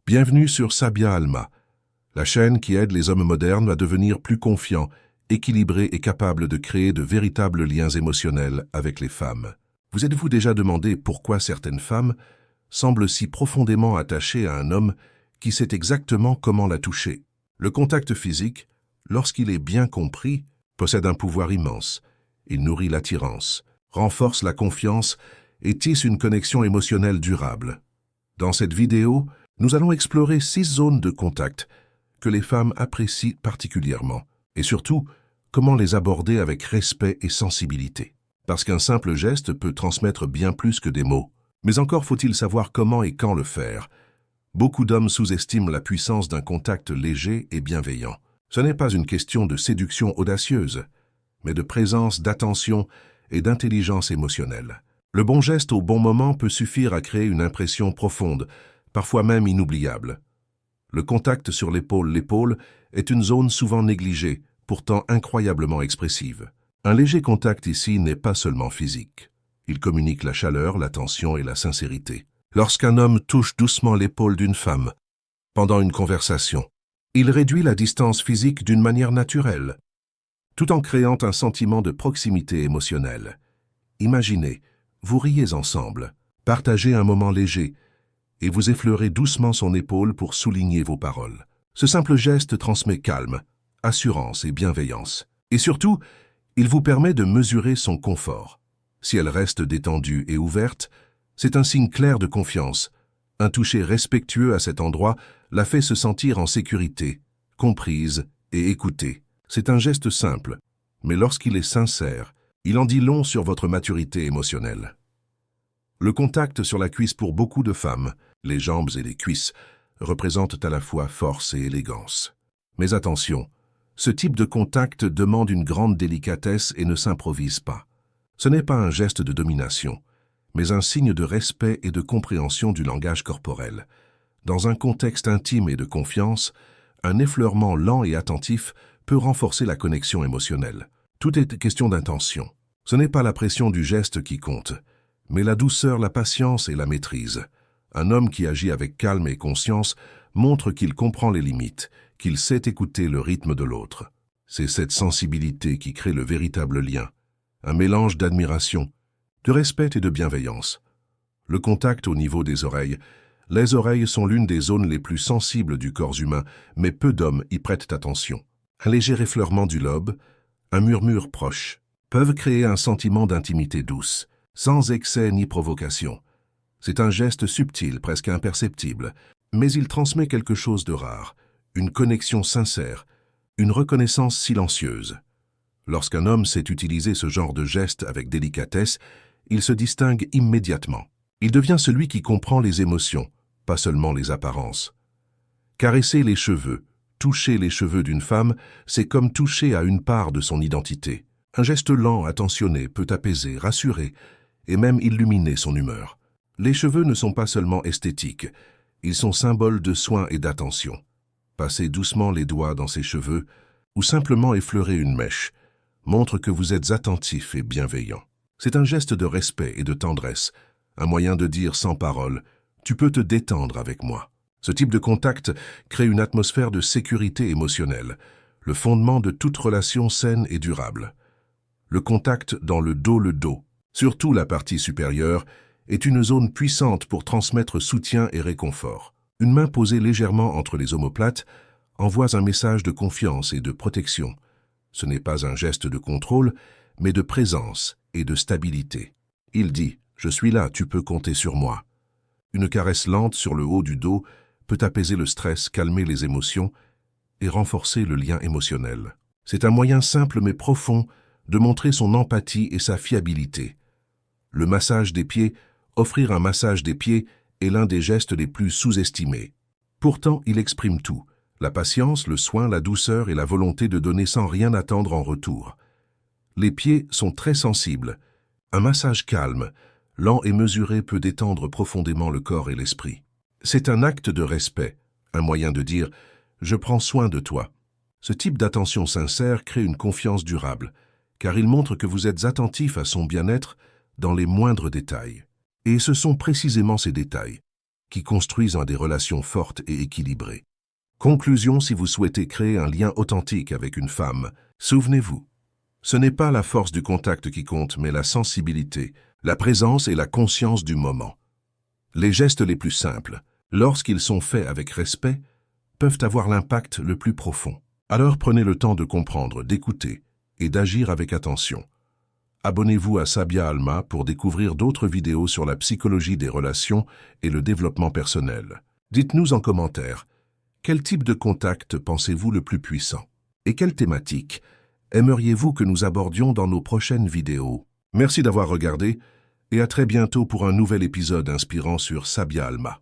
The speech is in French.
Bienvenue sur Sabia Alma, la chaîne qui aide les hommes modernes à devenir plus confiants, équilibrés et capables de créer de véritables liens émotionnels avec les femmes. Vous êtes-vous déjà demandé pourquoi certaines femmes semblent si profondément attachées à un homme qui sait exactement comment la toucher? Le contact physique, lorsqu'il est bien compris, possède un pouvoir immense. Il nourrit l'attirance, renforce la confiance et tisse une connexion émotionnelle durable. Dans cette vidéo, nous allons explorer 6 zones de contact que les femmes apprécient particulièrement et surtout, comment les aborder avec respect et sensibilité. Parce qu'un simple geste peut transmettre bien plus que des mots. Mais encore faut-il savoir comment et quand le faire. Beaucoup d'hommes sous-estiment la puissance d'un contact léger et bienveillant. Ce n'est pas une question de séduction audacieuse, mais de présence, d'attention et d'intelligence émotionnelle. Le bon geste au bon moment peut suffire à créer une impression profonde, parfois même inoubliable. Le contact sur l'épaule est une zone souvent négligée, pourtant incroyablement expressive. Un léger contact ici n'est pas seulement physique. Il communique la chaleur, l'attention et la sincérité. Lorsqu'un homme touche doucement l'épaule d'une femme, pendant une conversation, il réduit la distance physique d'une manière naturelle, tout en créant un sentiment de proximité émotionnelle. Imaginez, vous riez ensemble, partagez un moment léger, et vous effleurez doucement son épaule pour souligner vos paroles. Ce simple geste transmet calme, assurance et bienveillance. Et surtout, il vous permet de mesurer son confort. Si elle reste détendue et ouverte, c'est un signe clair de confiance. Un toucher respectueux à cet endroit la fait se sentir en sécurité, comprise et écoutée. C'est un geste simple, mais lorsqu'il est sincère, il en dit long sur votre maturité émotionnelle. Le contact sur la cuisse pour beaucoup de femmes, les jambes et les cuisses, représentent à la fois force et élégance. Mais attention, ce type de contact demande une grande délicatesse et ne s'improvise pas. Ce n'est pas un geste de domination, mais un signe de respect et de compréhension du langage corporel. Dans un contexte intime et de confiance, un effleurement lent et attentif peut renforcer la connexion émotionnelle. Tout est question d'intention. Ce n'est pas la pression du geste qui compte, mais la douceur, la patience et la maîtrise. Un homme qui agit avec calme et conscience montre qu'il comprend les limites, qu'il sait écouter le rythme de l'autre. C'est cette sensibilité qui crée le véritable lien, un mélange d'admiration, de respect et de bienveillance. Le contact au niveau des oreilles. Les oreilles sont l'une des zones les plus sensibles du corps humain, mais peu d'hommes y prêtent attention. Un léger effleurement du lobe, un murmure proche, peuvent créer un sentiment d'intimité douce, sans excès ni provocation. C'est un geste subtil, presque imperceptible, mais il transmet quelque chose de rare, une connexion sincère, une reconnaissance silencieuse. Lorsqu'un homme sait utiliser ce genre de geste avec délicatesse, il se distingue immédiatement. Il devient celui qui comprend les émotions, pas seulement les apparences. Caresser les cheveux, toucher les cheveux d'une femme, c'est comme toucher à une part de son identité. Un geste lent, attentionné, peut apaiser, rassurer et même illuminer son humeur. Les cheveux ne sont pas seulement esthétiques, ils sont symboles de soin et d'attention. Passer doucement les doigts dans ses cheveux ou simplement effleurer une mèche montre que vous êtes attentif et bienveillant. C'est un geste de respect et de tendresse, un moyen de dire sans parole « tu peux te détendre avec moi ». Ce type de contact crée une atmosphère de sécurité émotionnelle, le fondement de toute relation saine et durable. Le contact dans le dos, surtout la partie supérieure, est une zone puissante pour transmettre soutien et réconfort. Une main posée légèrement entre les omoplates envoie un message de confiance et de protection. Ce n'est pas un geste de contrôle, mais de présence et de stabilité. Il dit « Je suis là, tu peux compter sur moi ». Une caresse lente sur le haut du dos peut apaiser le stress, calmer les émotions et renforcer le lien émotionnel. C'est un moyen simple mais profond de montrer son empathie et sa fiabilité. Le massage des pieds, offrir un massage des pieds est l'un des gestes les plus sous-estimés. Pourtant, il exprime tout, la patience, le soin, la douceur et la volonté de donner sans rien attendre en retour. Les pieds sont très sensibles. Un massage calme, lent et mesuré peut détendre profondément le corps et l'esprit. C'est un acte de respect, un moyen de dire « je prends soin de toi ». Ce type d'attention sincère crée une confiance durable, car il montre que vous êtes attentif à son bien-être dans les moindres détails. Et ce sont précisément ces détails, qui construisent des relations fortes et équilibrées. Conclusion, si vous souhaitez créer un lien authentique avec une femme, souvenez-vous, ce n'est pas la force du contact qui compte, mais la sensibilité, la présence et la conscience du moment. Les gestes les plus simples, lorsqu'ils sont faits avec respect, peuvent avoir l'impact le plus profond. Alors prenez le temps de comprendre, d'écouter et d'agir avec attention. Abonnez-vous à Sabia Alma pour découvrir d'autres vidéos sur la psychologie des relations et le développement personnel. Dites-nous en commentaire, quel type de contact pensez-vous le plus puissant? Et quelle thématique aimeriez-vous que nous abordions dans nos prochaines vidéos? Merci d'avoir regardé et à très bientôt pour un nouvel épisode inspirant sur Sabia Alma.